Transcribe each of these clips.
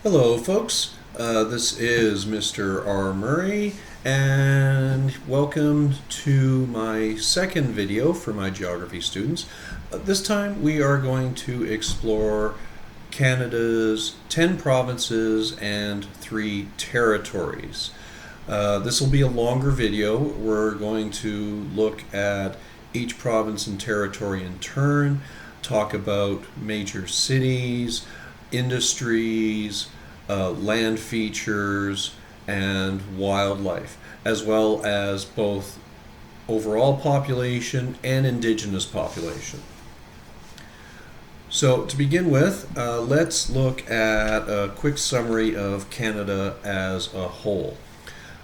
Hello, folks. This is Mr. R. Murray, and welcome to my second video for my geography students. This time we are going to explore Canada's 10 provinces and 3 territories. This will be a longer video. We're going to look at each province and territory in turn, talk about major cities, industries, land features, and wildlife, as well as both overall population and indigenous population. So, to begin with, let's look at a quick summary of Canada as a whole.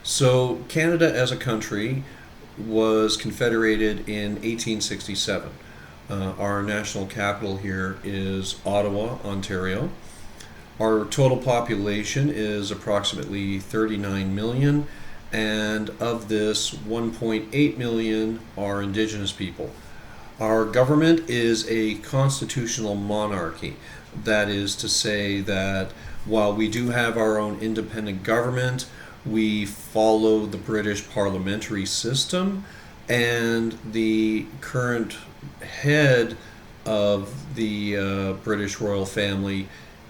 So, Canada as a country was confederated in 1867. Our national capital here is Ottawa, Ontario. Our total population is approximately 39 million, and of this, 1.8 million are Indigenous people. Our government is a constitutional monarchy. That is to say that while we do have our own independent government, we follow the British parliamentary system, and the current head of the British royal family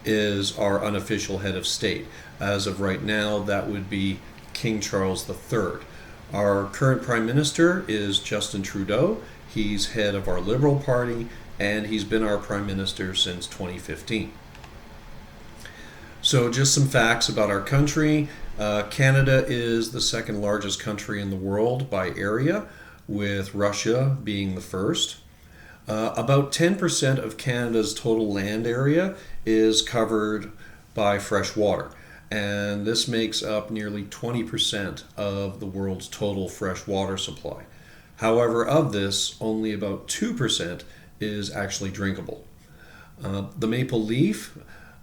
is our unofficial head of state. As of right now, that would be King Charles III. Our current Prime Minister is Justin Trudeau. He's head of our Liberal Party, and he's been our Prime Minister since 2015. So just some facts about our country. Canada is the second largest country in the world by area, with Russia being the first. About 10% of Canada's total land area is covered by fresh water, and this makes up nearly 20% of the world's total fresh water supply. However, of this, only about 2% is actually drinkable. The maple leaf,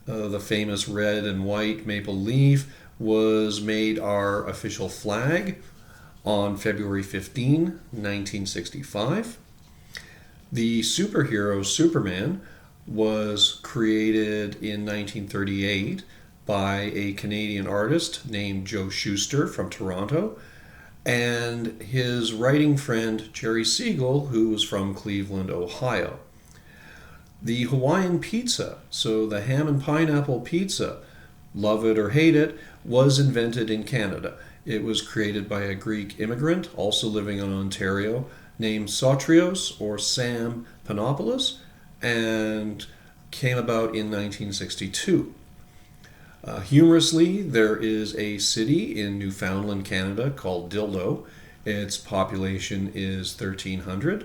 the famous red and white maple leaf, was made our official flag on February 15, 1965. The superhero Superman was created in 1938 by a Canadian artist named Joe Shuster from Toronto, and his writing friend Jerry Siegel, who was from Cleveland, Ohio. The Hawaiian pizza, so the ham and pineapple pizza, love it or hate it, was invented in Canada. It was created by a Greek immigrant also living in Ontario named Sotrios or Sam Panopoulos, and came about in 1962. Humorously, there is a city in Newfoundland, Canada called Dildo. Its population is 1,300.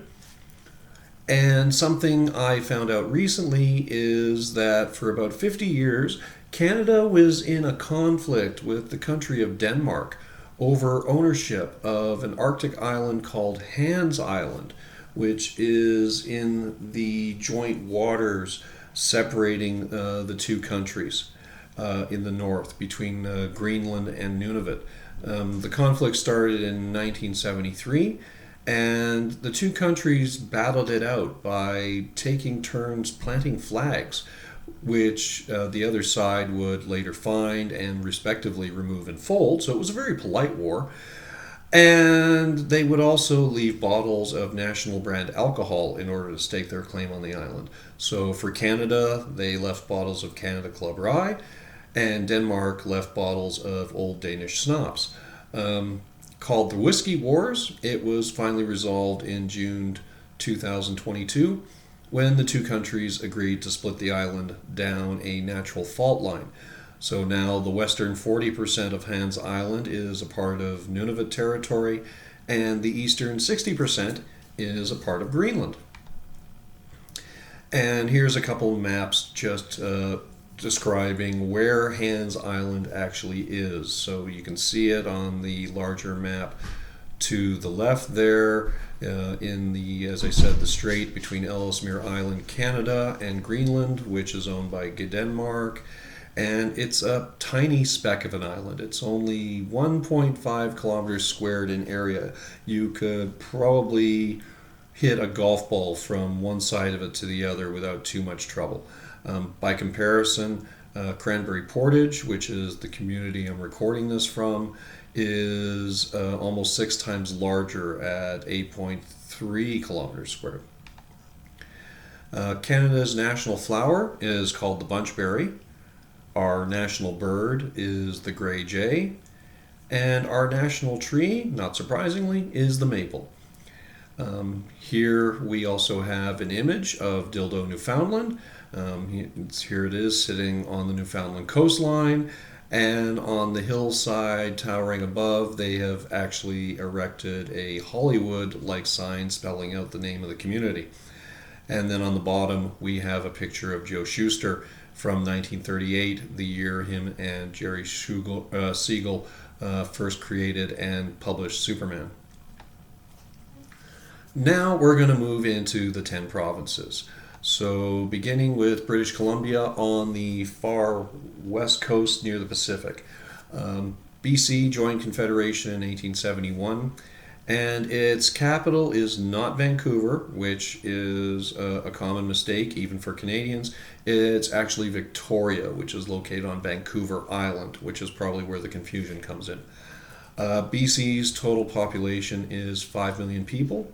And something I found out recently is that for about 50 years, Canada was in a conflict with the country of Denmark over ownership of an Arctic island called Hans Island, which is in the joint waters separating the two countries in the north between Greenland and Nunavut. The conflict started in 1973, and the two countries battled it out by taking turns planting flags, which the other side would later find and respectively remove and fold. So it was a very polite war. And they would also leave bottles of national brand alcohol in order to stake their claim on the island. So for Canada, they left bottles of Canada Club Rye, and Denmark left bottles of Old Danish Schnapps. Called the Whiskey Wars, it was finally resolved in June 2022 when the two countries agreed to split the island down a natural fault line. So now the western 40% of Hans Island is a part of Nunavut territory, and the eastern 60% is a part of Greenland. And here's a couple of maps just describing where Hans Island actually is. So you can see it on the larger map to the left there, in the, as I said, the strait between Ellesmere Island, Canada, and Greenland, which is owned by Denmark. And it's a tiny speck of an island. It's only 1.5 kilometers squared in area. You could probably hit a golf ball from one side of it to the other without too much trouble. By comparison, Cranberry Portage, which is the community I'm recording this from, is almost 6 times larger at 8.3 kilometers squared. Canada's national flower is called the bunchberry. Our national bird is the gray jay. And our national tree, not surprisingly, is the maple. Here we also have an image of Dildo, Newfoundland. Here it is sitting on the Newfoundland coastline, and on the hillside towering above they have actually erected a Hollywood-like sign spelling out the name of the community. And then on the bottom we have a picture of Joe Shuster from 1938, the year him and Jerry Siegel first created and published Superman. Now we're going to move into the 10 provinces. So beginning with British Columbia on the far west coast near the Pacific. BC joined Confederation in 1871, and its capital is not Vancouver, which is a common mistake even for Canadians. It's actually Victoria, which is located on Vancouver Island, which is probably where the confusion comes in. BC's total population is 5 million people,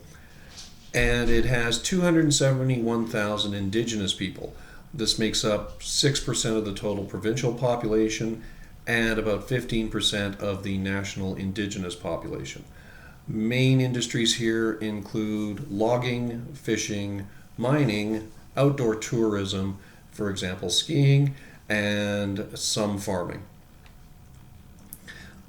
and it has 271,000 Indigenous people. This makes up 6% of the total provincial population and about 15% of the national Indigenous population. Main industries here include logging, fishing, mining, outdoor tourism, for example skiing, and some farming.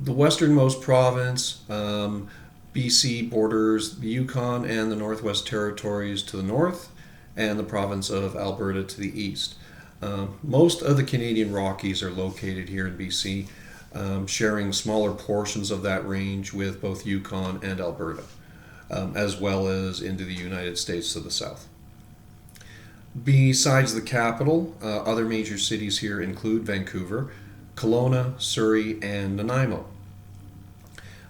The westernmost province, BC, borders the Yukon and the Northwest Territories to the north, and the province of Alberta to the east. Most of the Canadian Rockies are located here in BC, sharing smaller portions of that range with both Yukon and Alberta, as well as into the United States to the south. Besides the capital, other major cities here include Vancouver, Kelowna, Surrey, and Nanaimo.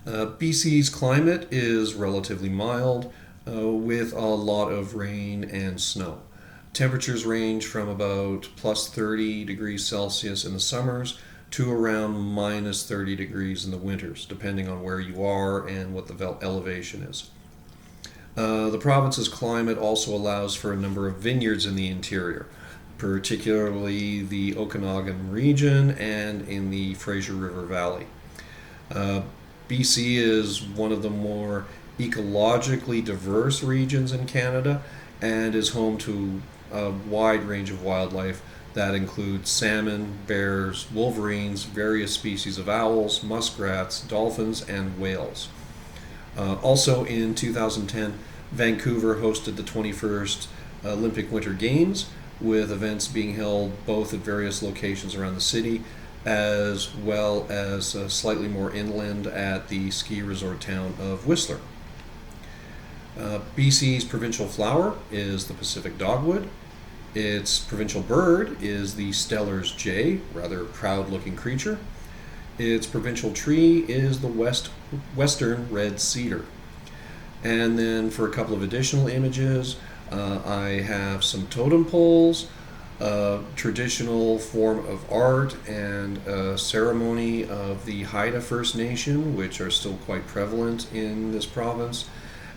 BC's climate is relatively mild, with a lot of rain and snow. Temperatures range from about plus 30 degrees Celsius in the summers to around minus 30 degrees in the winters, depending on where you are and what the elevation is. The province's climate also allows for a number of vineyards in the interior, particularly the Okanagan region and in the Fraser River Valley. BC is one of the more ecologically diverse regions in Canada and is home to a wide range of wildlife that includes salmon, bears, wolverines, various species of owls, muskrats, dolphins, and whales. Also in 2010, Vancouver hosted the 21st Olympic Winter Games, with events being held both at various locations around the city, as well as slightly more inland at the ski resort town of Whistler. BC's provincial flower is the Pacific dogwood. Its provincial bird is the Steller's jay, rather proud-looking creature. Its provincial tree is the western red cedar. And then for a couple of additional images, I have some totem poles, a traditional form of art, and a ceremony of the Haida First Nation, which are still quite prevalent in this province,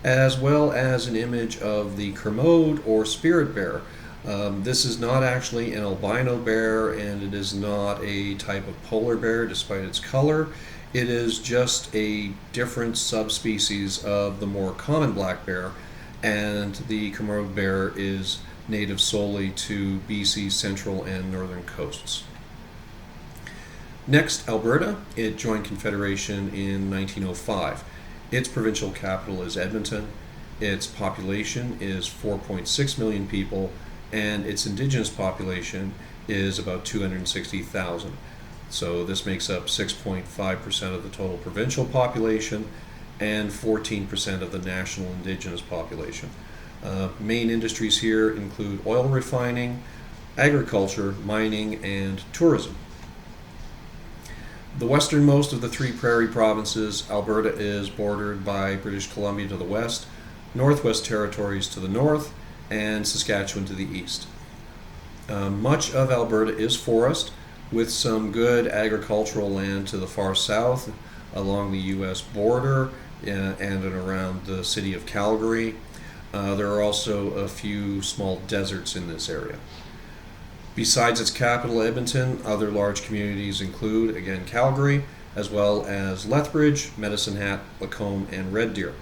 as well as an image of the Kermode or spirit bear. This is not actually an albino bear, and it is not a type of polar bear despite its color. It is just a different subspecies of the more common black bear, and the Kermode bear is native solely to BC's central and northern coasts. Next, Alberta. It joined Confederation in 1905. Its provincial capital is Edmonton. Its population is 4.6 million people, and its Indigenous population is about 260,000. So this makes up 6.5% of the total provincial population and 14% of the national Indigenous population. Main industries here include oil refining, agriculture, mining, and tourism. The westernmost of the three prairie provinces, Alberta is bordered by British Columbia to the west, Northwest Territories to the north, and Saskatchewan to the east. Much of Alberta is forest, with some good agricultural land to the far south along the U.S. border and around the city of Calgary. There are also a few small deserts in this area. Besides its capital, Edmonton, other large communities include, again, Calgary, as well as Lethbridge, Medicine Hat, Lacombe, and Red Deer.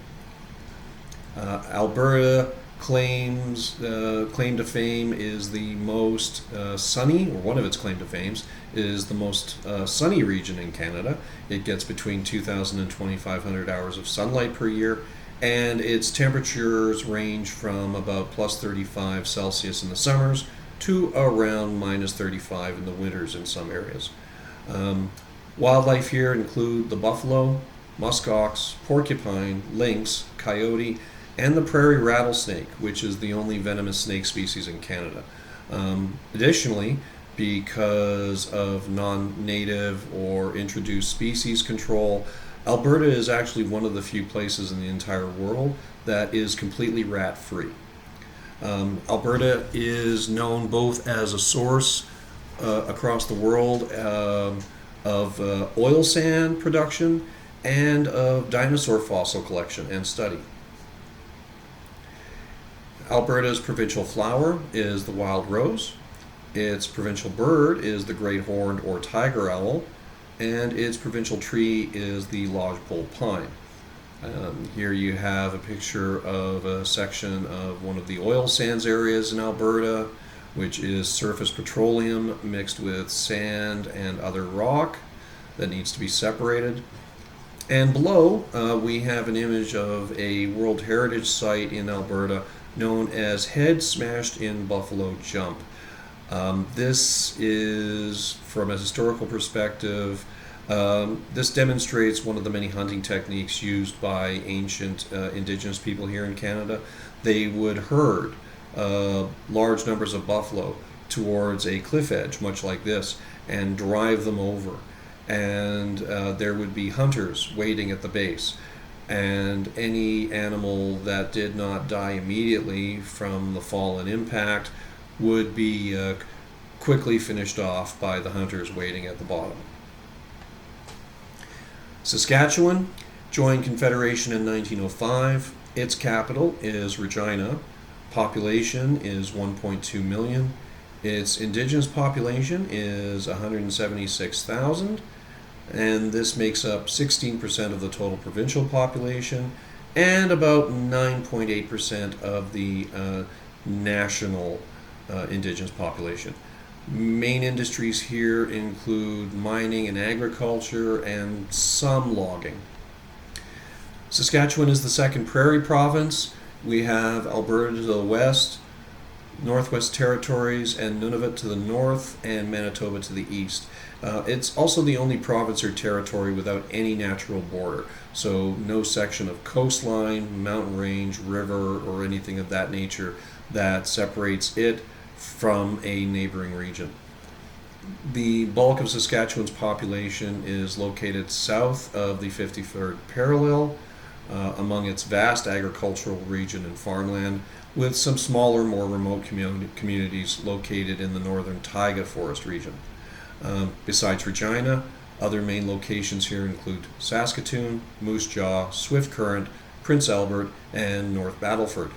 Alberta claim to fame is the most sunny, or one of its claim to fames is the most sunny region in Canada. It gets between 2,000 and 2,500 hours of sunlight per year, and its temperatures range from about plus 35 Celsius in the summers to around minus 35 in the winters in some areas. Wildlife here include the buffalo, muskox, porcupine, lynx, coyote, and the prairie rattlesnake, which is the only venomous snake species in Canada. Additionally, because of non-native or introduced species control, Alberta is actually one of the few places in the entire world that is completely rat-free. Alberta is known both as a source across the world of oil sand production and of dinosaur fossil collection and study. Alberta's provincial flower is the wild rose. Its provincial bird is the great horned or tiger owl, and its provincial tree is the lodgepole pine. Here you have a picture of a section of one of the oil sands areas in Alberta, which is surface petroleum mixed with sand and other rock that needs to be separated. And below, we have an image of a World Heritage Site in Alberta known as Head Smashed in Buffalo Jump. This is, from a historical perspective, this demonstrates one of the many hunting techniques used by ancient indigenous people here in Canada. They would herd large numbers of buffalo towards a cliff edge, much like this, and drive them over. And there would be hunters waiting at the base. And any animal that did not die immediately from the fall and impact would be quickly finished off by the hunters waiting at the bottom. Saskatchewan joined Confederation in 1905. Its capital is Regina. Population is 1.2 million. Its indigenous population is 176,000. And this makes up 16% of the total provincial population and about 9.8% of the national indigenous population. Main industries here include mining and agriculture and some logging. Saskatchewan is the second prairie province. We have Alberta to the west, Northwest Territories and Nunavut to the north, and Manitoba to the east. It's also the only province or territory without any natural border, so no section of coastline, mountain range, river, or anything of that nature that separates it from a neighboring region. The bulk of Saskatchewan's population is located south of the 53rd parallel, among its vast agricultural region and farmland, with some smaller, more remote communities located in the northern taiga forest region. Besides Regina, other main locations here include Saskatoon, Moose Jaw, Swift Current, Prince Albert, and North Battleford.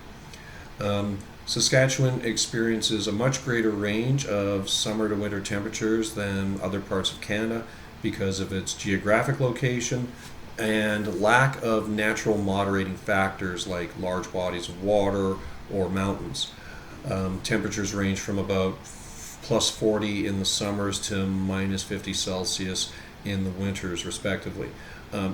Saskatchewan experiences a much greater range of summer to winter temperatures than other parts of Canada because of its geographic location and lack of natural moderating factors like large bodies of water or mountains. Temperatures range from about plus 40 in the summers to minus 50 Celsius in the winters, respectively.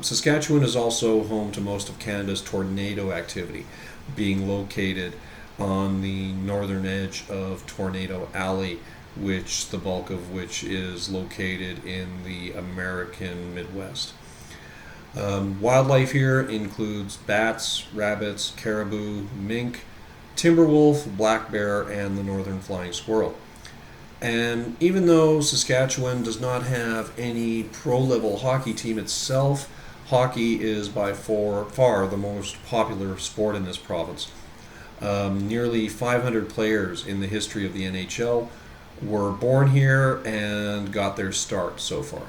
Saskatchewan is also home to most of Canada's tornado activity, being located on the northern edge of Tornado Alley, which the bulk of which is located in the American Midwest. Wildlife here includes bats, rabbits, caribou, mink, timberwolf, black bear, and the northern flying squirrel. And even though Saskatchewan does not have any pro-level hockey team itself, hockey is by far the most popular sport in this province. Nearly 500 players in the history of the NHL were born here and got their start so far.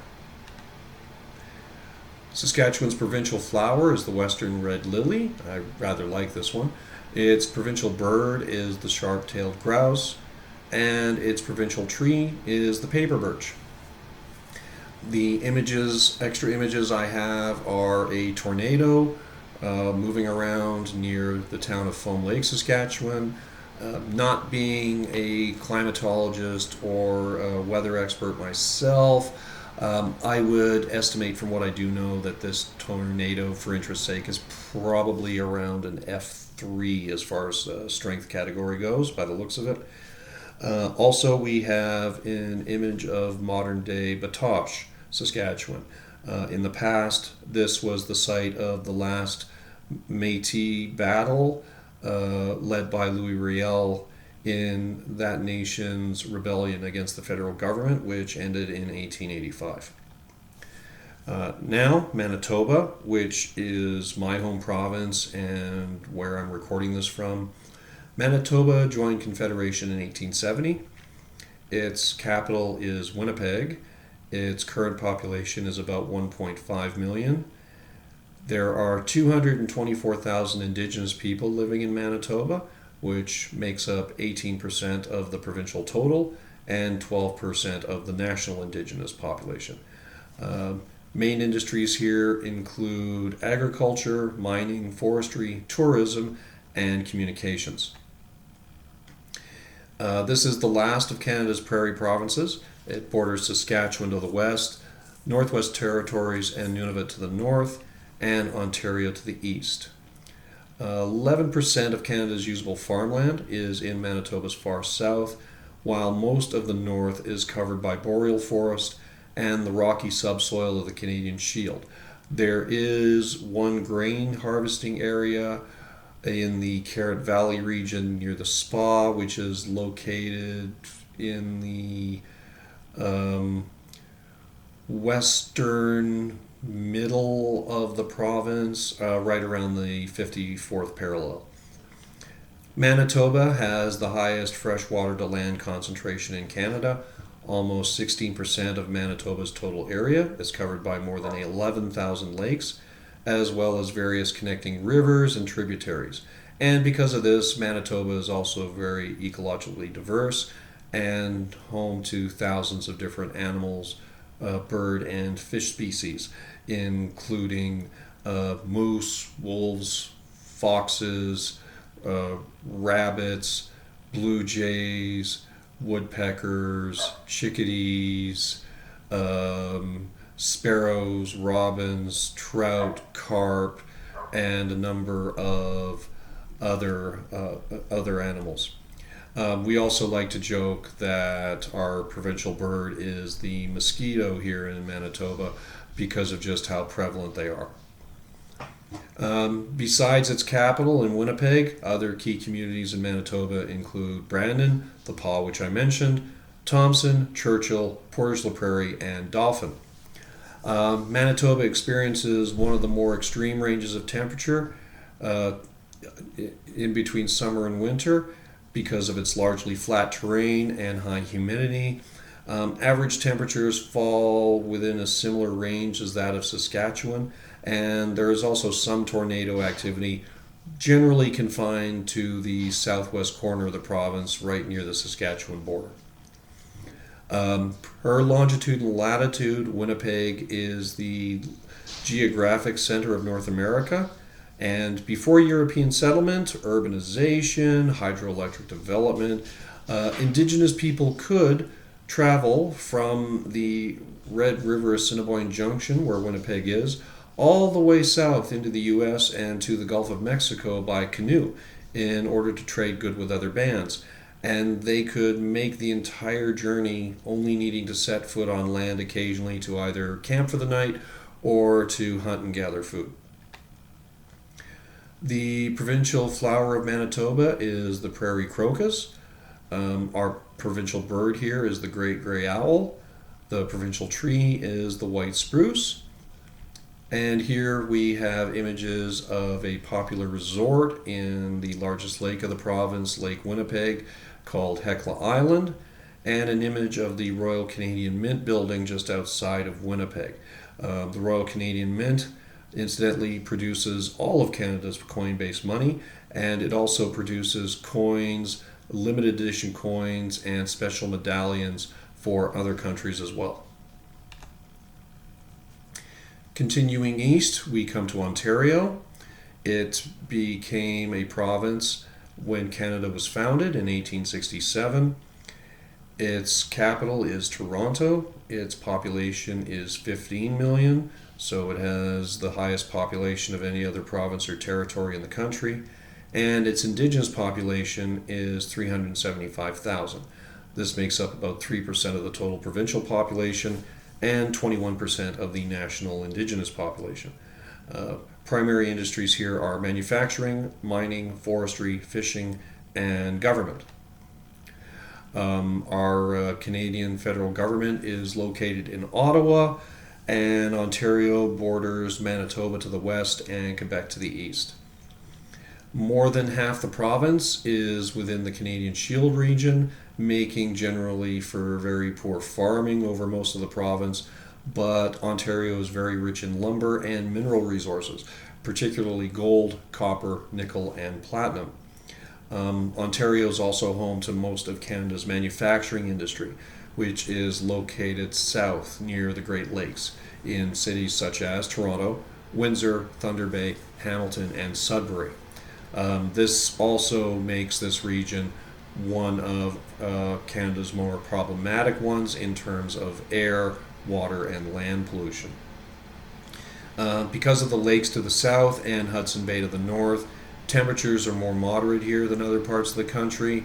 Saskatchewan's provincial flower is the western red lily. I rather like this one. Its provincial bird is the sharp-tailed grouse, and its provincial tree is the paper birch. The extra images I have are a tornado moving around near the town of Foam Lake, Saskatchewan. Not being a climatologist or a weather expert myself, I would estimate from what I do know that this tornado, for interest's sake, is probably around an F3 as far as strength category goes, by the looks of it. Also, we have an image of modern-day Batoche, Saskatchewan. In the past, this was the site of the last Métis battle led by Louis Riel in that nation's rebellion against the federal government, which ended in 1885. Now, Manitoba, which is my home province and where I'm recording this from. Manitoba joined Confederation in 1870. Its capital is Winnipeg. Its current population is about 1.5 million. There are 224,000 Indigenous people living in Manitoba, which makes up 18% of the provincial total and 12% of the national Indigenous population. Main industries here include agriculture, mining, forestry, tourism, and communications. This is the last of Canada's prairie provinces. It borders Saskatchewan to the west, Northwest Territories and Nunavut to the north, and Ontario to the east. 11% of Canada's usable farmland is in Manitoba's far south, while most of the north is covered by boreal forest and the rocky subsoil of the Canadian Shield. There is one grain harvesting area in the Carrot Valley region near the Spa, which is located in the western middle of the province, right around the 54th parallel. Manitoba has the highest freshwater to land concentration in Canada. Almost 16% of Manitoba's total area is covered by more than 11,000 lakes, as well as various connecting rivers and tributaries. And because of this, Manitoba is also very ecologically diverse and home to thousands of different animals, bird and fish species, including moose, wolves, foxes, rabbits, blue jays, woodpeckers, chickadees, sparrows, robins, trout, carp, and a number of other animals. We also like to joke that our provincial bird is the mosquito here in Manitoba because of just how prevalent they are. Besides its capital in Winnipeg, other key communities in Manitoba include Brandon, the Pas, which I mentioned, Thompson, Churchill, Portage-la-Prairie, and Dauphin. Manitoba experiences one of the more extreme ranges of temperature in between summer and winter because of its largely flat terrain and high humidity. Average temperatures fall within a similar range as that of Saskatchewan, and there is also some tornado activity, generally confined to the southwest corner of the province, right near the Saskatchewan border. Per longitude and latitude, Winnipeg is the geographic center of North America, and before European settlement, urbanization, hydroelectric development, Indigenous people could travel from the Red River Assiniboine Junction, where Winnipeg is, all the way south into the U.S. and to the Gulf of Mexico by canoe in order to trade goods with other bands. And they could make the entire journey only needing to set foot on land occasionally to either camp for the night or to hunt and gather food. The provincial flower of Manitoba is the prairie crocus. Our provincial bird here is the great gray owl. The provincial tree is the white spruce. And here we have images of a popular resort in the largest lake of the province, Lake Winnipeg, called Hecla Island. and an image of the Royal Canadian Mint building just outside of Winnipeg. The Royal Canadian Mint, incidentally, produces all of Canada's coin-based money, and it also produces coins, limited edition coins, and special medallions for other countries as well. Continuing east, we come to Ontario. It became a province when Canada was founded in 1867. Its capital is Toronto. Its population is 15 million, so it has the highest population of any other province or territory in the country. And its indigenous population is 375,000. This makes up about 3% of the total provincial population and 21% of the national indigenous population. Primary industries here are manufacturing, mining, forestry, fishing, and government. Our Canadian federal government is located in Ottawa, and Ontario borders Manitoba to the west and Quebec to the east. More than half the province is within the Canadian Shield region, making generally for very poor farming over most of the province, but Ontario is very rich in lumber and mineral resources, particularly gold, copper, nickel, and platinum. Ontario is also home to most of Canada's manufacturing industry, which is located south near the Great Lakes in cities such as Toronto, Windsor, Thunder Bay, Hamilton, and Sudbury. This also makes this region one of Canada's more problematic ones in terms of air, water, and land pollution. Because of the lakes to the south and Hudson Bay to the north, temperatures are more moderate here than other parts of the country,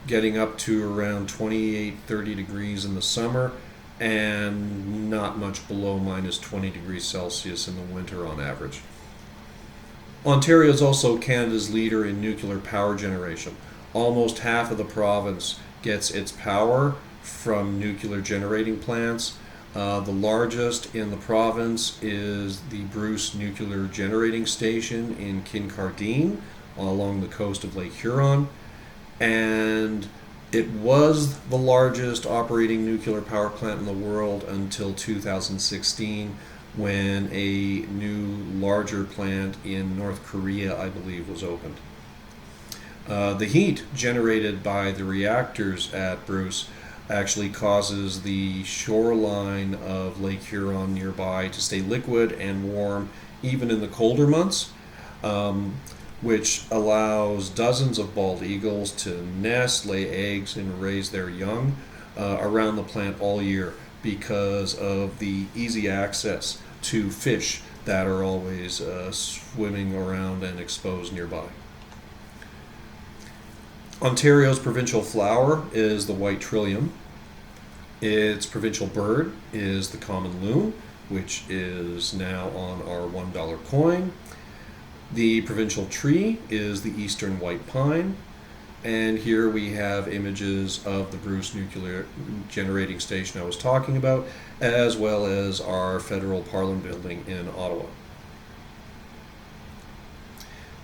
getting up to around 28-30 degrees in the summer and not much below minus 20 degrees Celsius in the winter on average. Ontario is also Canada's leader in nuclear power generation. Almost half of the province gets its power from nuclear generating plants. The largest in the province is the Bruce Nuclear Generating Station in Kincardine along the coast of Lake Huron, and it was the largest operating nuclear power plant in the world until 2016, when a new larger plant in North Korea, I believe, was opened. The heat generated by the reactors at Bruce actually causes the shoreline of Lake Huron nearby to stay liquid and warm even in the colder months, which allows dozens of bald eagles to nest, lay eggs, and raise their young around the plant all year because of the easy access to fish that are always swimming around and exposed nearby. Ontario's provincial flower is the white trillium. Its provincial bird is the common loon, which is now on our $1 coin. The provincial tree is the eastern white pine. And here we have images of the Bruce Nuclear Generating Station I was talking about, as well as our federal parliament building in Ottawa.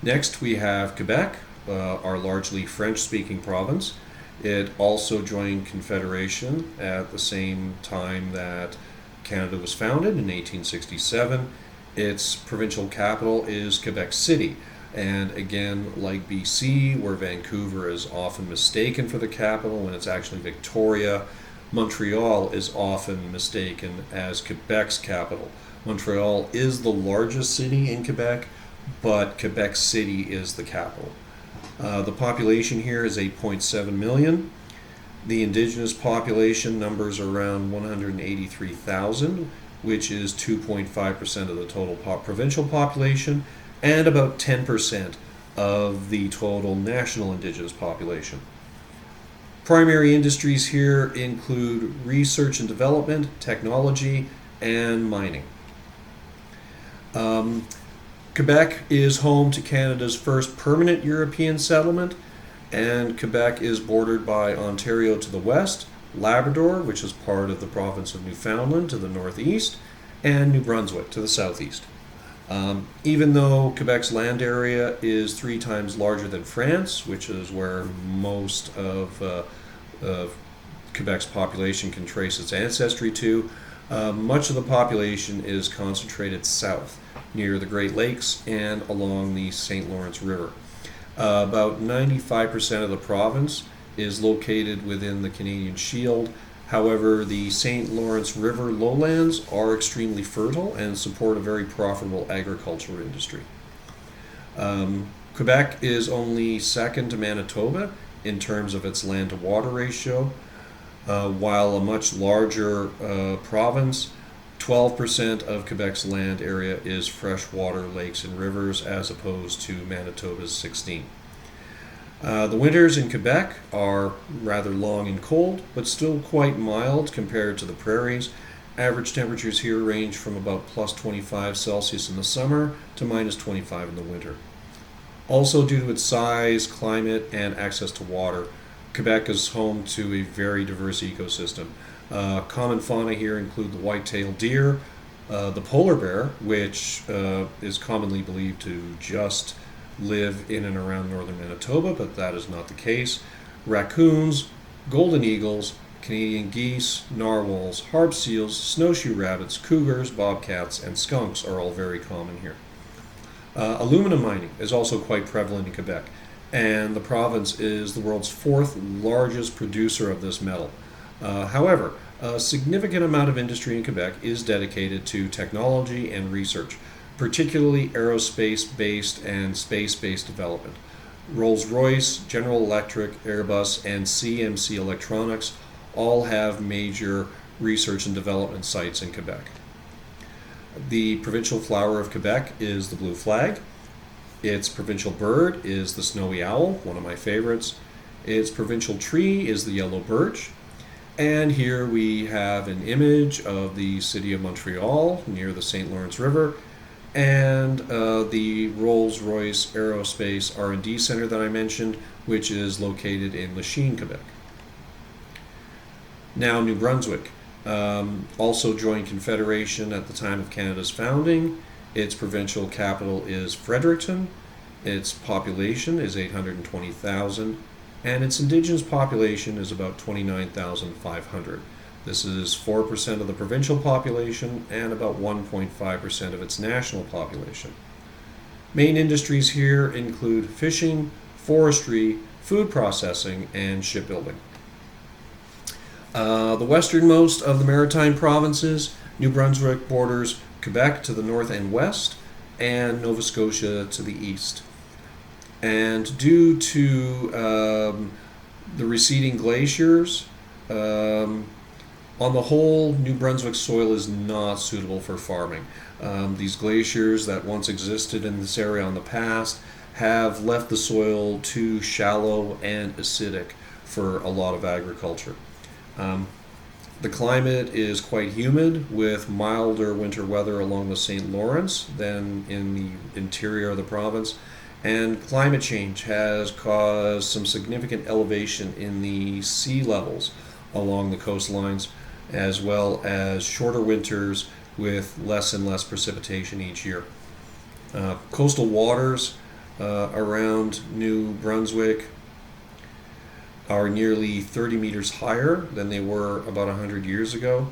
Next we have Quebec, our largely French-speaking province. It also joined Confederation at the same time that Canada was founded in 1867. Its provincial capital is Quebec City. And again, like BC, where Vancouver is often mistaken for the capital when it's actually Victoria, Montreal is often mistaken as Quebec's capital. Montreal is the largest city in Quebec, but Quebec City is the capital. The population here is 8.7 million. The indigenous population numbers around 183,000, which is 2.5% of the total provincial population, and about 10% of the total national indigenous population. Primary industries here include research and development, technology, and mining. Quebec is home to Canada's first permanent European settlement, and Quebec is bordered by Ontario to the west, Labrador, which is part of the province of Newfoundland, to the northeast, and New Brunswick to the southeast. Even though Quebec's land area is 3 times larger than France, which is where most of Quebec's population can trace its ancestry to. Much of the population is concentrated south, near the Great Lakes and along the St. Lawrence River. About 95% of the province is located within the Canadian Shield. However, the St. Lawrence River lowlands are extremely fertile and support a very profitable agriculture industry. Quebec is only second to Manitoba in terms of its land to water ratio. While a much larger province, 12% of Quebec's land area is freshwater lakes and rivers as opposed to Manitoba's 16%. The winters in Quebec are rather long and cold, but still quite mild compared to the prairies. Average temperatures here range from about plus 25 Celsius in the summer to minus 25 in the winter. Also, due to its size, climate, and access to water, Quebec is home to a very diverse ecosystem. Common fauna here include the white-tailed deer, the polar bear, which is commonly believed to just live in and around northern Manitoba, but that is not the case. Raccoons, golden eagles, Canadian geese, narwhals, harp seals, snowshoe rabbits, cougars, bobcats, and skunks are all very common here. Aluminum mining is also quite prevalent in Quebec, and the province is the world's fourth largest producer of this metal. However, a significant amount of industry in Quebec is dedicated to technology and research, particularly aerospace-based and space-based development. Rolls-Royce, General Electric, Airbus, and CMC Electronics all have major research and development sites in Quebec. The provincial flower of Quebec is the blue flag. Its provincial bird is the snowy owl, one of my favorites. Its provincial tree is the yellow birch. And here we have an image of the city of Montreal near the St. Lawrence River, and the Rolls-Royce Aerospace R&D Center that I mentioned, which is located in Lachine, Quebec. Now, New Brunswick also joined Confederation at the time of Canada's founding. Its provincial capital is Fredericton. Its population is 820,000, and its indigenous population is about 29,500. This is 4% of the provincial population and about 1.5% of its national population. Main industries here include fishing, forestry, food processing, and shipbuilding. The westernmost of the maritime provinces, New Brunswick borders Quebec to the north and west, and Nova Scotia to the east. And due to the receding glaciers, on the whole, New Brunswick soil is not suitable for farming. These glaciers that once existed in this area in the past have left the soil too shallow and acidic for a lot of agriculture. The climate is quite humid, with milder winter weather along the St. Lawrence than in the interior of the province, and climate change has caused some significant elevation in the sea levels along the coastlines, as well as shorter winters with less and less precipitation each year. Coastal waters around New Brunswick are nearly 30 meters higher than they were about 100 years ago,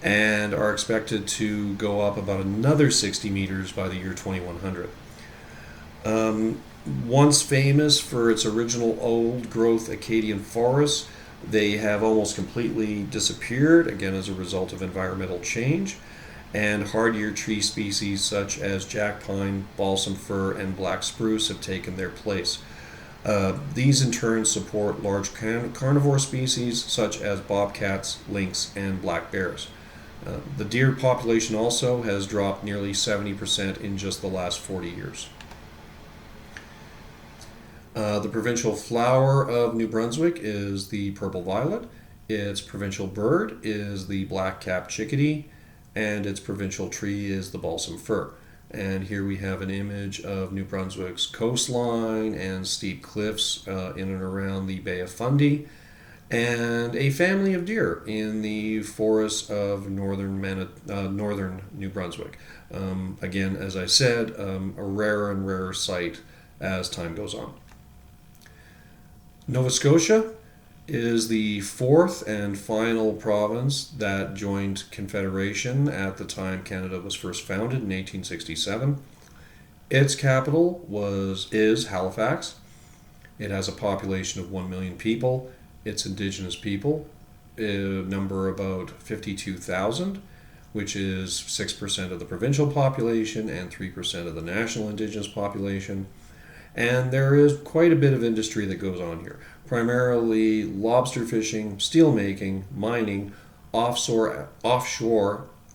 and are expected to go up about another 60 meters by the year 2100. Once famous for its original old-growth Acadian forests, they have almost completely disappeared, again as a result of environmental change, and hardier tree species such as jack pine, balsam fir, and black spruce have taken their place. These in turn support large carnivore species such as bobcats, lynx, and black bears. The deer population also has dropped nearly 70% in just the last 40 years. The provincial flower of New Brunswick is the purple violet. Its provincial bird is the black-capped chickadee, and its provincial tree is the balsam fir. And here we have an image of New Brunswick's coastline and steep cliffs in and around the Bay of Fundy, and a family of deer in the forests of northern New Brunswick. Again, as I said, a rarer and rarer sight as time goes on. Nova Scotia is the fourth and final province that joined Confederation at the time Canada was first founded in 1867. Its capital is Halifax. It has a population of 1 million people. Its Indigenous people number about 52,000, which is 6% of the provincial population and 3% of the national Indigenous population. And there is quite a bit of industry that goes on here, primarily lobster fishing, steel making, mining, offshore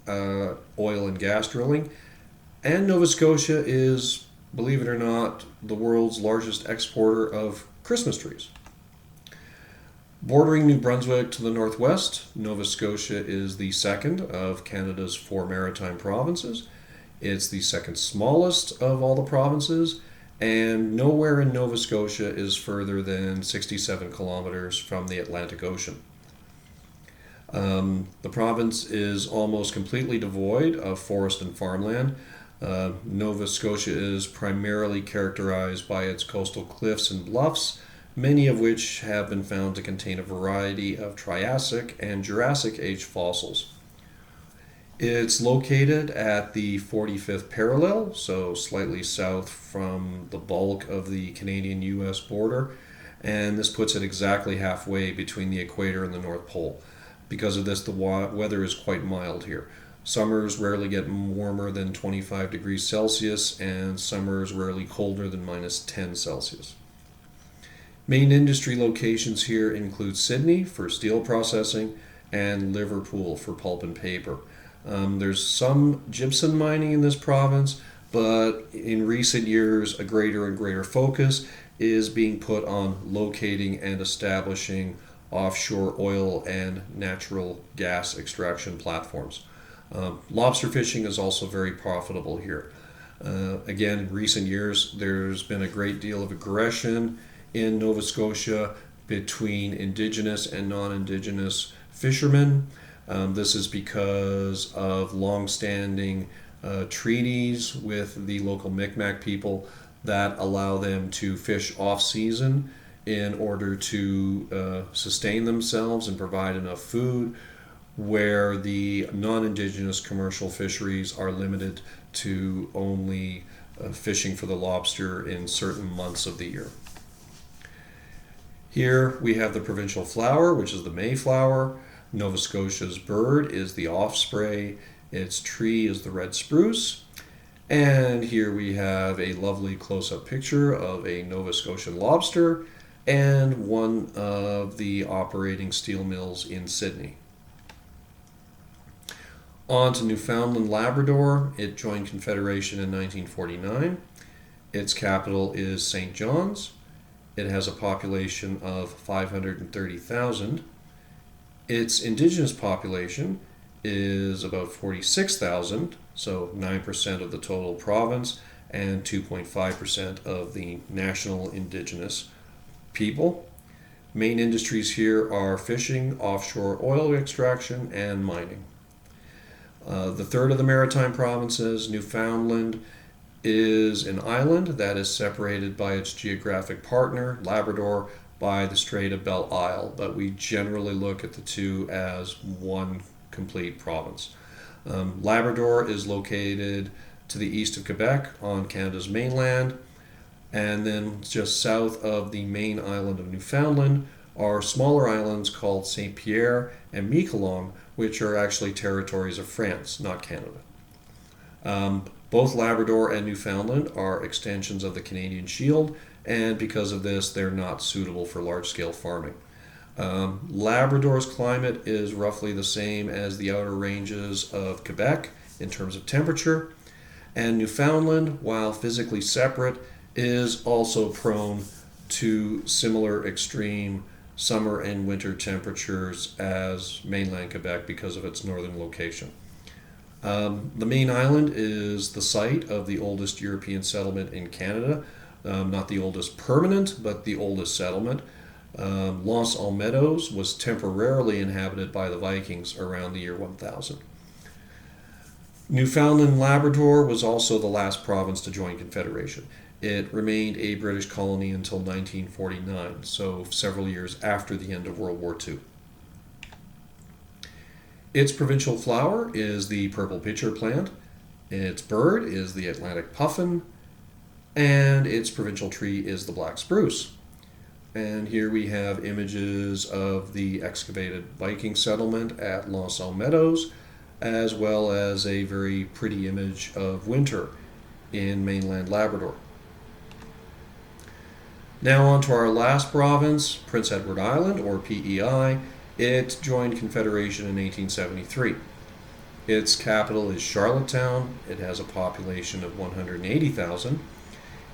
oil and gas drilling, and Nova Scotia is, believe it or not, the world's largest exporter of Christmas trees. Bordering New Brunswick to the northwest, Nova Scotia is the second of Canada's 4 maritime provinces. It's the second smallest of all the provinces, and nowhere in Nova Scotia is further than 67 kilometers from the Atlantic Ocean. The province is almost completely devoid of forest and farmland. Nova Scotia is primarily characterized by its coastal cliffs and bluffs, many of which have been found to contain a variety of Triassic and Jurassic age fossils. It's located at the 45th parallel, so slightly south from the bulk of the Canadian-US border, and this puts it exactly halfway between the equator and the North Pole. Because of this, the weather is quite mild here. Summers rarely get warmer than 25 degrees Celsius, and summers rarely colder than -10 Celsius. Main industry locations here include Sydney for steel processing and Liverpool for pulp and paper. There's some gypsum mining in this province, but in recent years, a greater and greater focus is being put on locating and establishing offshore oil and natural gas extraction platforms. Lobster fishing is also very profitable here. Again, in recent years, there's been a great deal of aggression in Nova Scotia between Indigenous and non-Indigenous fishermen. This is because of long-standing treaties with the local Mi'kmaq people that allow them to fish off-season in order to sustain themselves and provide enough food, where the non-Indigenous commercial fisheries are limited to only fishing for the lobster in certain months of the year. Here we have the provincial flower, which is the Mayflower. Nova Scotia's bird is the osprey. Its tree is the red spruce. And here we have a lovely close-up picture of a Nova Scotian lobster and one of the operating steel mills in Sydney. On to Newfoundland Labrador. It joined Confederation in 1949. Its capital is St. John's. It has a population of 530,000. Its Indigenous population is about 46,000, so 9% of the total province and 2.5% of the national Indigenous people. Main industries here are fishing, offshore oil extraction, and mining. The third of the maritime provinces, Newfoundland, is an island that is separated by its geographic partner, Labrador, by the Strait of Belle Isle, but we generally look at the two as one complete province. Labrador is located to the east of Quebec on Canada's mainland, and then just south of the main island of Newfoundland are smaller islands called St. Pierre and Miquelon, which are actually territories of France, not Canada. Both Labrador and Newfoundland are extensions of the Canadian Shield, and because of this, they're not suitable for large-scale farming. Labrador's climate is roughly the same as the outer ranges of Quebec in terms of temperature, and Newfoundland, while physically separate, is also prone to similar extreme summer and winter temperatures as mainland Quebec because of its northern location. The main island is the site of the oldest European settlement in Canada, not the oldest permanent, but the oldest settlement. Los Olmedos was temporarily inhabited by the Vikings around the year 1000. Newfoundland and Labrador was also the last province to join Confederation. It remained a British colony until 1949, so several years after the end of World War II. Its provincial flower is the purple pitcher plant. Its bird is the Atlantic puffin. And its provincial tree is the black spruce. And here we have images of the excavated Viking settlement at Lonsdale Meadows, as well as a very pretty image of winter in mainland Labrador. Now on to our last province, Prince Edward Island, or PEI. It joined Confederation in 1873. Its capital is Charlottetown. It has a population of 180,000.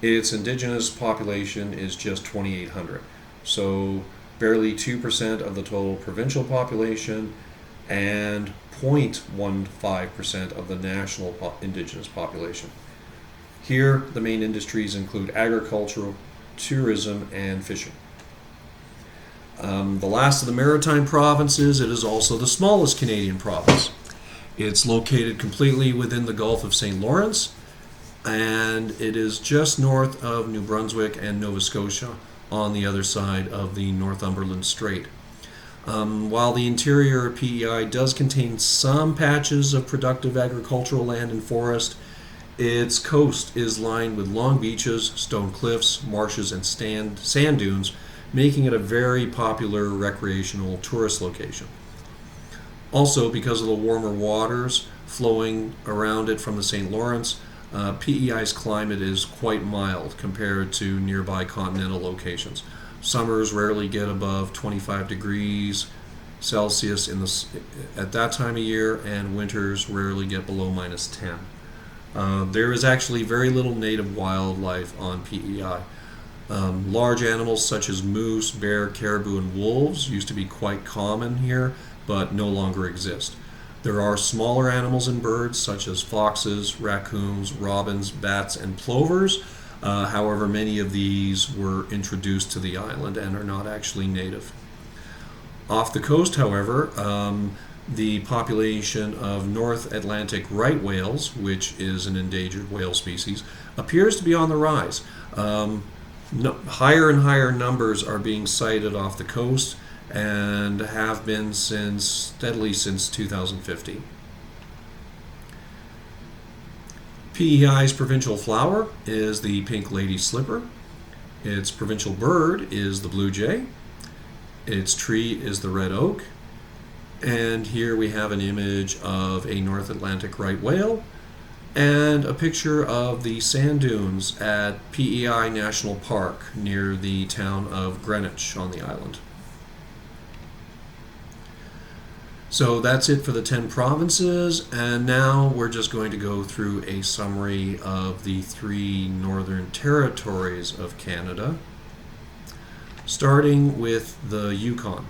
Its indigenous population is just 2,800. So barely 2% of the total provincial population and 0.15% of the national indigenous population. Here, the main industries include agriculture, tourism, and fishing. The last of the maritime provinces, it is also the smallest Canadian province. It's located completely within the Gulf of St. Lawrence, and it is just north of New Brunswick and Nova Scotia on the other side of the Northumberland Strait. While the interior of PEI does contain some patches of productive agricultural land and forest, its coast is lined with long beaches, stone cliffs, marshes, and sand dunes, making it a very popular recreational tourist location. Also, because of the warmer waters flowing around it from the St. Lawrence, PEI's climate is quite mild compared to nearby continental locations. Summers rarely get above 25 degrees Celsius at that time of year, and winters rarely get below -10. There is actually very little native wildlife on PEI. Large animals such as moose, bear, caribou, and wolves used to be quite common here, but no longer exist. There are smaller animals and birds such as foxes, raccoons, robins, bats, and plovers. However, many of these were introduced to the island and are not actually native. Off the coast, however, the population of North Atlantic right whales, which is an endangered whale species, appears to be on the rise. Higher and higher numbers are being sighted off the coast and have been steadily since 2015. PEI's provincial flower is the pink lady slipper. Its provincial bird is the blue jay. Its tree is the red oak. And here we have an image of a North Atlantic right whale and a picture of the sand dunes at PEI National Park near the town of Greenwich on the island. So that's it for the 10 provinces, and now we're just going to go through a summary of the 3 northern territories of Canada, starting with the Yukon.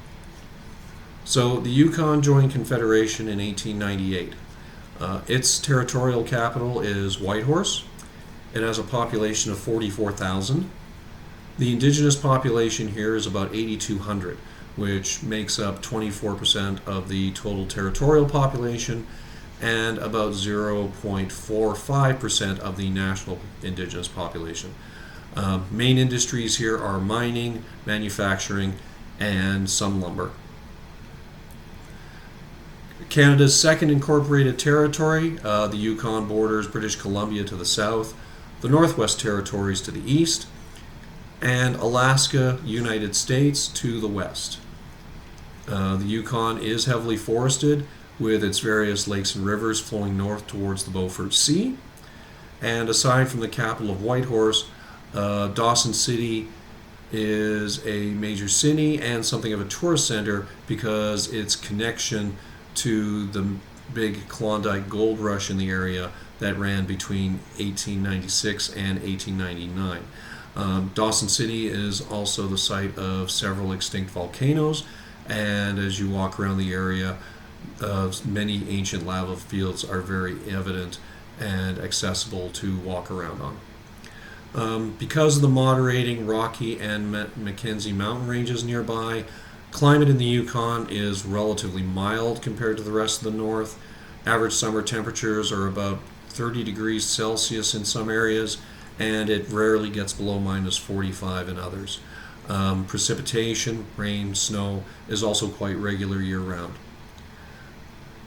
So the Yukon joined Confederation in 1898. Its territorial capital is Whitehorse. It has a population of 44,000. The indigenous population here is about 8,200, which makes up 24% of the total territorial population and about 0.45% of the national indigenous population. Main industries here are mining, manufacturing, and some lumber. Canada's second incorporated territory, the Yukon borders British Columbia to the south, the Northwest Territories to the east, and Alaska, United States to the west. The Yukon is heavily forested, with its various lakes and rivers flowing north towards the Beaufort Sea. And aside from the capital of Whitehorse, Dawson City is a major city and something of a tourist center because its connection to the big Klondike gold rush in the area that ran between 1896 and 1899. Dawson City is also the site of several extinct volcanoes, and as you walk around the area, many ancient lava fields are very evident and accessible to walk around on. Because of the moderating Rocky and Mackenzie mountain ranges nearby, climate in the Yukon is relatively mild compared to the rest of the north. Average summer temperatures are about 30 degrees Celsius in some areas, and it rarely gets below minus 45 in others. Precipitation, rain, snow is also quite regular year-round.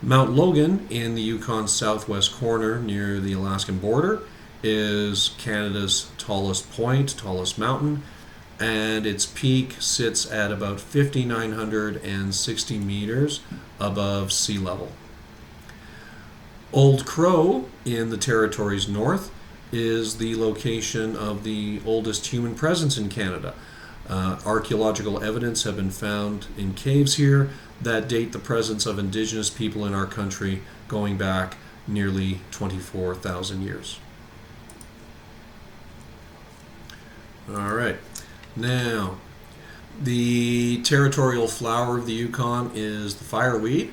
Mount Logan in the Yukon's southwest corner near the Alaskan border is Canada's tallest point, tallest mountain, and its peak sits at about 5,960 meters above sea level. Old Crow in the territory's north is the location of the oldest human presence in Canada. Archaeological evidence have been found in caves here that date the presence of Indigenous people in our country going back nearly 24,000 years. All right. Now, the territorial flower of the Yukon is the fireweed.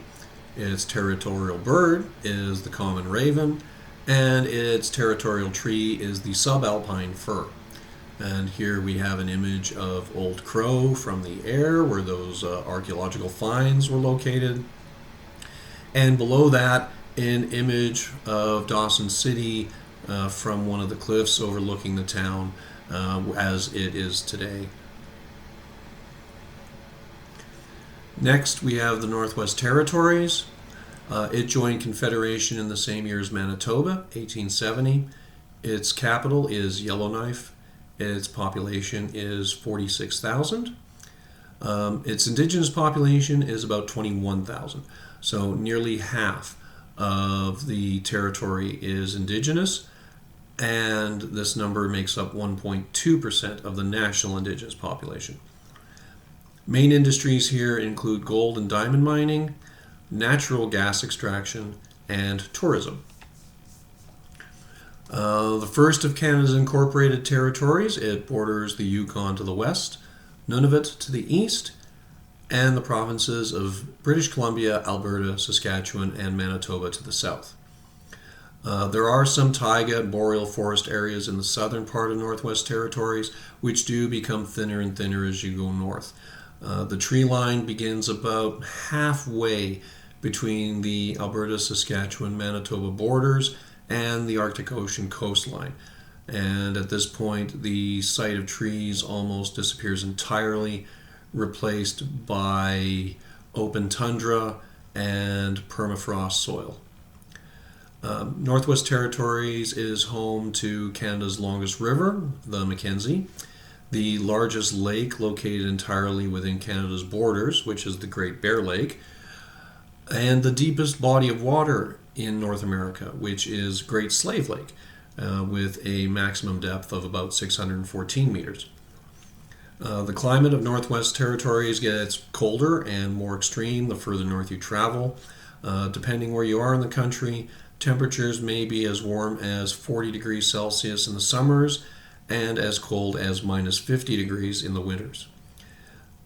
Its territorial bird is the common raven, and its territorial tree is the subalpine fir. And here we have an image of Old Crow from the air where those archaeological finds were located. And below that, an image of Dawson City from one of the cliffs overlooking the town as it is today. Next, we have the Northwest Territories. It joined Confederation in the same year as Manitoba, 1870. Its capital is Yellowknife. Its population is 46,000. Its Indigenous population is about 21,000. So nearly half of the territory is Indigenous, and this number makes up 1.2% of the national Indigenous population. Main industries here include gold and diamond mining, natural gas extraction, and tourism. The first of Canada's incorporated territories, it borders the Yukon to the west, Nunavut to the east, and the provinces of British Columbia, Alberta, Saskatchewan, and Manitoba to the south. There are some taiga and boreal forest areas in the southern part of Northwest Territories, which do become thinner and thinner as you go north. The tree line begins about halfway between the Alberta, Saskatchewan, Manitoba borders and the Arctic Ocean coastline. And at this point, the site of trees almost disappears entirely, replaced by open tundra and permafrost soil. Northwest Territories is home to Canada's longest river, the Mackenzie, the largest lake located entirely within Canada's borders, which is the Great Bear Lake, and the deepest body of water in North America, which is Great Slave Lake, with a maximum depth of about 614 meters. The climate of Northwest Territories gets colder and more extreme the further north you travel. Depending where you are in the country, temperatures may be as warm as 40 degrees Celsius in the summers and as cold as minus 50 degrees in the winters.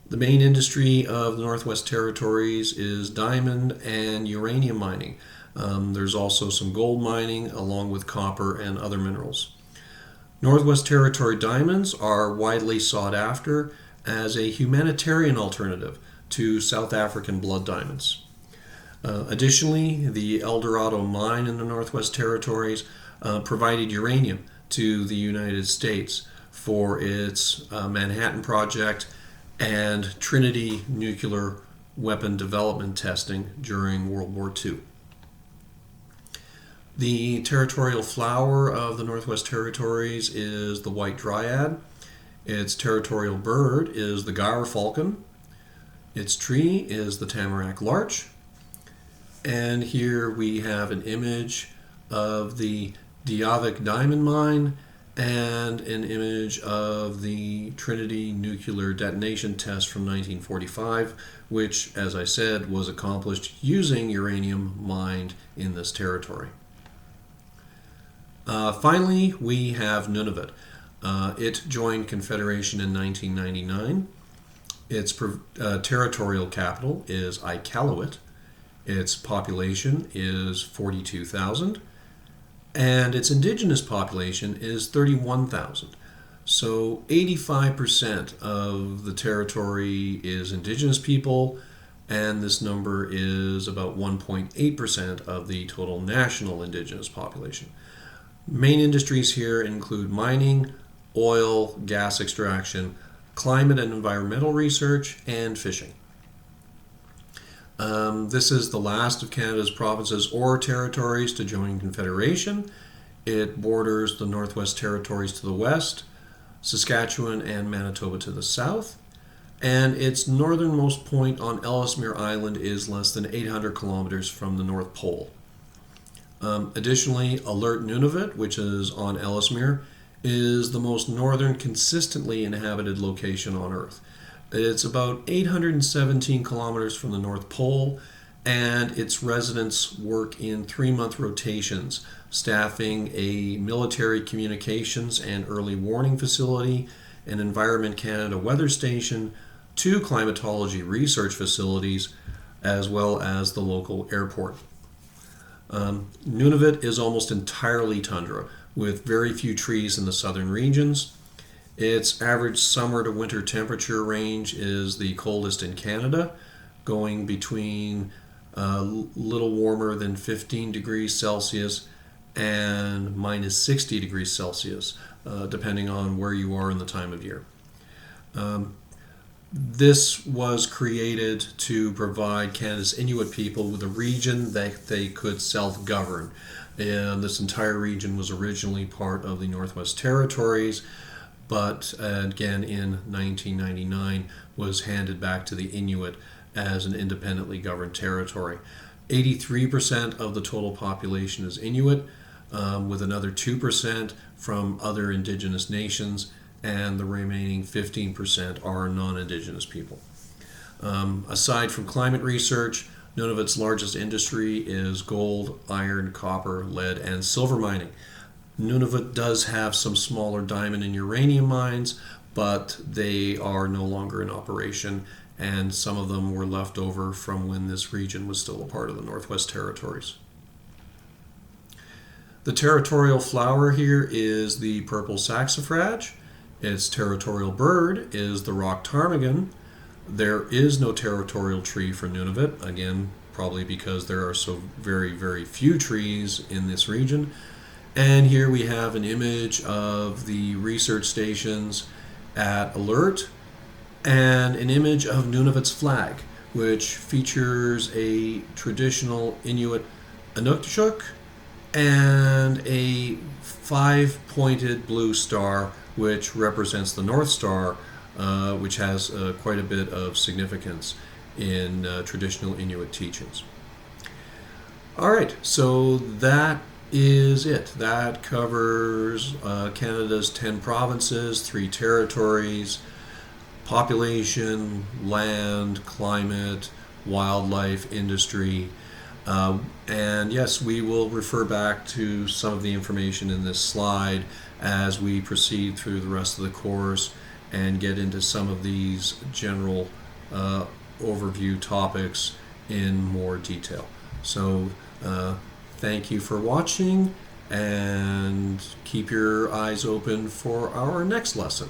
The main industry of the Northwest Territories is diamond and uranium mining. There's also some gold mining along with copper and other minerals. Northwest Territory diamonds are widely sought after as a humanitarian alternative to South African blood diamonds. Additionally, the El Dorado mine in the Northwest Territories provided uranium to the United States for its Manhattan Project and Trinity nuclear weapon development testing during World War II. The territorial flower of the Northwest Territories is the white dryad. Its territorial bird is the gyre-falcon. Its tree is the tamarack larch. And here we have an image of the Diavik diamond mine and an image of the Trinity nuclear detonation test from 1945, which, as I said, was accomplished using uranium mined in this territory. Finally, we have Nunavut. It joined Confederation in 1999. Its territorial capital is Iqaluit. Its population is 42,000. And its indigenous population is 31,000. So 85% of the territory is indigenous people, and this number is about 1.8% of the total national indigenous population. Main industries here include mining, oil, gas extraction, climate and environmental research, and fishing. This is the last of Canada's provinces or territories to join Confederation. It borders the Northwest Territories to the west, Saskatchewan and Manitoba to the south, and its northernmost point on Ellesmere Island is less than 800 kilometers from the North Pole. Additionally, Alert Nunavut, which is on Ellesmere, is the most northern consistently inhabited location on Earth. It's about 817 kilometers from the North Pole, and its residents work in 3-month rotations, staffing a military communications and early warning facility, an Environment Canada weather station, 2 climatology research facilities, as well as the local airport. Nunavut is almost entirely tundra, with very few trees in the southern regions. Its average summer to winter temperature range is the coldest in Canada, going between a little warmer than 15 degrees Celsius and minus 60 degrees Celsius, depending on where you are in the time of year. This was created to provide Canada's Inuit people with a region that they could self-govern. And this entire region was originally part of the Northwest Territories, but again in 1999 was handed back to the Inuit as an independently governed territory. 83% of the total population is Inuit, with another 2% from other indigenous nations, and the remaining 15% are non-indigenous people. Aside from climate research, Nunavut's largest industry is gold, iron, copper, lead, and silver mining. Nunavut does have some smaller diamond and uranium mines, but they are no longer in operation, and some of them were left over from when this region was still a part of the Northwest Territories. The territorial flower here is the purple saxifrage. Its territorial bird is the rock ptarmigan. There is no territorial tree for Nunavut, again, probably because there are so very, very few trees in this region. And here we have an image of the research stations at Alert and an image of Nunavut's flag, which features a traditional Inuit Inukshuk and a 5-pointed blue star, which represents the North Star, which has quite a bit of significance in traditional Inuit teachings. All right, so that is it. That covers Canada's 10 provinces, 3 territories, population, land, climate, wildlife, industry. And yes, we will refer back to some of the information in this slide as we proceed through the rest of the course and get into some of these general overview topics in more detail. So thank you for watching, and keep your eyes open for our next lesson.